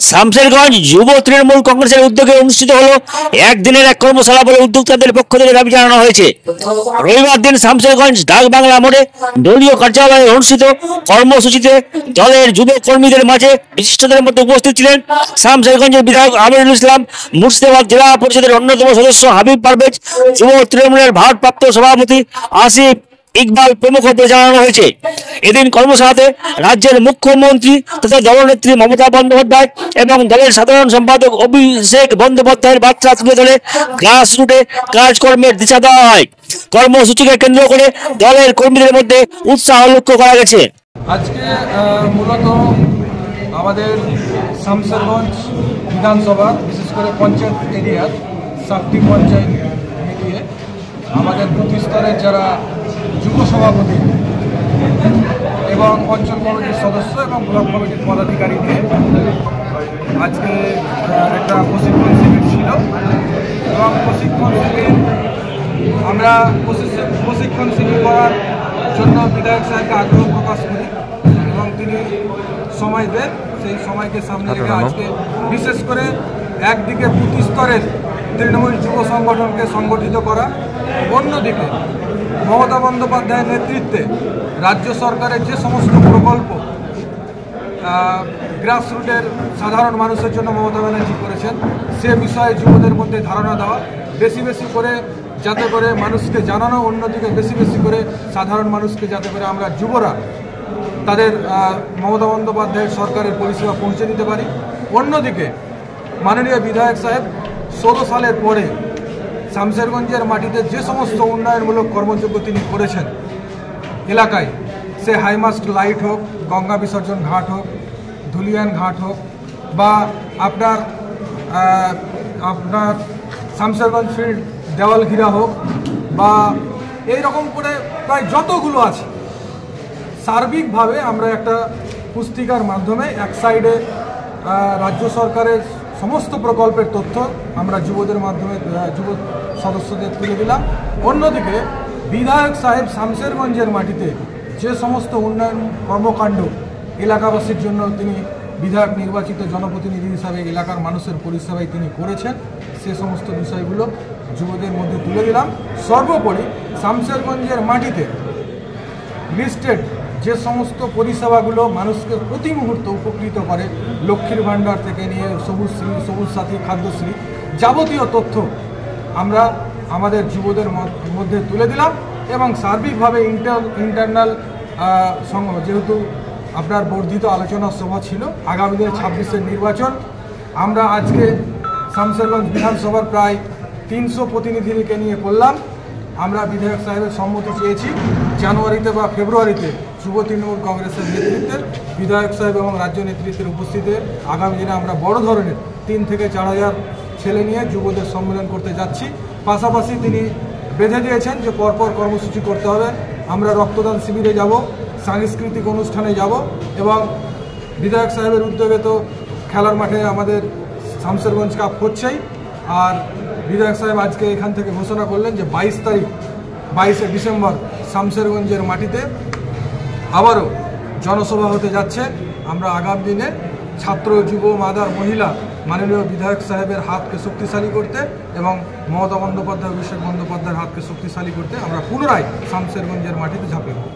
শামশেরগঞ্জ যুব তৃণমূল কংগ্রেসের উদ্যোগে অনুষ্ঠিত হলো একদিনের এক কর্মশালা বলে উদ্যোক্তাদের পক্ষ থেকে দাবি জানানো হয়েছে। রবিবার দিন শামশেরগঞ্জ ডাক বাংলা মোড়ে দলীয় কার্যালয়ে অনুষ্ঠিত কর্মসূচিতে দলের যুব কর্মীদের মাঝে বিশিষ্টদের মধ্যে উপস্থিত ছিলেন শামশেরগঞ্জের বিধায়ক আমিনুল ইসলাম, মুর্শিদাবাদ জেলা পরিষদের অন্যতম সদস্য হাবিব পারভেজ, যুব তৃণমূলের ভারপ্রাপ্ত সভাপতি আসিফ ইকবাল প্রমুখ বলে জানানো হয়েছে। এদিন কর্মশালাতে রাজ্যের মুখ্যমন্ত্রী তথা দলনেত্রী মমতা বন্দ্যোপাধ্যায় এবং দলের সাধারণ সম্পাদক অভিষেক বন্দ্যোপাধ্যায়ের বার্তা তুলে ধরে গ্রাসরুটে কাজকর্মের দিশা দেওয়া হয়। কর্মসূচিকে কেন্দ্র করে দলের কর্মীদের মধ্যে উৎসাহ লক্ষ্য করা গেছে। আজকে মূলত আমাদের শামশেরগঞ্জ বিধানসভা বিশেষ করে পঞ্চায়েত এরিয়ার 7টি পঞ্চায়েত মিলিয়ে আমাদের বুথ স্তরের যারা যুব সভাপতি এবং অঞ্চল কমিটির সদস্য এবং ব্লক কমিটির পদাধিকারীকে আজকে একটা প্রশিক্ষণ শিবির ছিল এবং আমরা প্রশিক্ষণ শিবির করার জন্য বিধায়ক সাহেবকে আগ্রহ প্রকাশ করি এবং তিনি সময় দেন। সেই সময়কে সামনে রেখে আজকে বিশেষ করে একদিকে বুথ স্তরের তৃণমূল যুব সংগঠনকে সংগঠিত করা, অন্যদিকে মমতা বন্দ্যোপাধ্যায়ের নেতৃত্বে রাজ্য সরকারের যে সমস্ত প্রকল্প গ্রাসরুটের সাধারণ মানুষের জন্য মমতা ব্যানার্জি করেছেন সে বিষয়ে যুবদের মধ্যে ধারণা দেওয়া, বেশি বেশি করে যাতে করে মানুষকে জানানো, অন্যদিকে বেশি বেশি করে সাধারণ মানুষকে যাতে করে আমরা যুবরা তাদের মমতা বন্দ্যোপাধ্যায়ের সরকারের পরিষেবা পৌঁছে দিতে পারি। অন্যদিকে মাননীয় বিধায়ক সাহেব 16 সালের পরে শামশেরগঞ্জের মাটিতে যে সমস্ত উন্নয়নমূলক কর্মযোগ্য তিনি করেছেন এলাকায়, সে হাইমাস্ট লাইট হোক, গঙ্গা বিসর্জন ঘাট হোক, ধুলিয়ান ঘাট হোক, বা আপনার শামশেরগঞ্জ ফিল্ড দেওয়াল ঘিরা হোক, বা এই রকম করে প্রায় যতগুলো আছে, সার্বিকভাবে আমরা একটা পুস্তিকার মাধ্যমে এক সাইডে রাজ্য সরকারের সমস্ত প্রকল্পের তথ্য আমরা যুবদের মাধ্যমে যুব সদস্যদের তুলে দিলাম। অন্যদিকে বিধায়ক সাহেব শামশেরগঞ্জের মাটিতে যে সমস্ত উন্নয়ন কর্মকাণ্ড এলাকাবাসীর জন্য তিনি বিধায়ক নির্বাচিত জনপ্রতিনিধি হিসাবে এলাকার মানুষের পরিষেবায় তিনি করেছেন, সে সমস্ত বিষয়গুলো যুবদের মধ্যে তুলে দিলাম। সর্বোপরি শামশেরগঞ্জের মাটিতে লিস্টেড যে সমস্ত পরিষেবাগুলো মানুষকে প্রতি মুহূর্তে উপকৃত করে, লক্ষ্মীর ভাণ্ডার থেকে নিয়ে সবুজ সাথী, খাদ্যশ্রী, যাবতীয় তথ্য আমরা আমাদের যুবদের মধ্যে তুলে দিলাম। এবং সার্বিকভাবে ইন্টারনাল যেহেতু আপনার বর্ধিত আলোচনা সভা ছিল, আগামী দিনে 26-এর নির্বাচন, আমরা আজকে শামশেরগঞ্জ বিধানসভার প্রায় 300 প্রতিনিধিকে নিয়ে করলাম। আমরা বিধায়ক সাহেবের সম্মতি চেয়েছি জানুয়ারিতে বা ফেব্রুয়ারিতে যুব তৃণমূল কংগ্রেসের নেতৃত্বে বিধায়ক সাহেব এবং রাজ্য নেতৃত্বের উপস্থিতিতে আগামী দিনে আমরা বড় ধরনের 3 থেকে 4,000 ছেলে নিয়ে যুবদের সম্মেলন করতে যাচ্ছি। পাশাপাশি তিনি বেঁধে দিয়েছেন যে পরপর কর্মসূচি করতে হবে। আমরা রক্তদান শিবিরে যাব, সাংস্কৃতিক অনুষ্ঠানে যাব, এবং বিধায়ক সাহেবের উদ্যোগে তো খেলার মাঠে আমাদের শামশেরগঞ্জ কাপ হচ্ছেই। আর বিধায়ক সাহেব আজকে এখান থেকে ঘোষণা করলেন যে 22 ডিসেম্বর শামশেরগঞ্জের মাটিতে আবারও জনসভা হতে যাচ্ছে। আমরা আগামী দিনে ছাত্র, যুব, মাদার, মহিলা মাননীয় বিধায়ক সাহেবের হাতকে শক্তিশালী করতে এবং মমতা বন্দ্যোপাধ্যায়, অভিষেক বন্দ্যোপাধ্যায়ের হাতকে শক্তিশালী করতে আমরা পুনরায় শামশেরগঞ্জের মাটিতে ঝাঁপিয়ে পড়ব।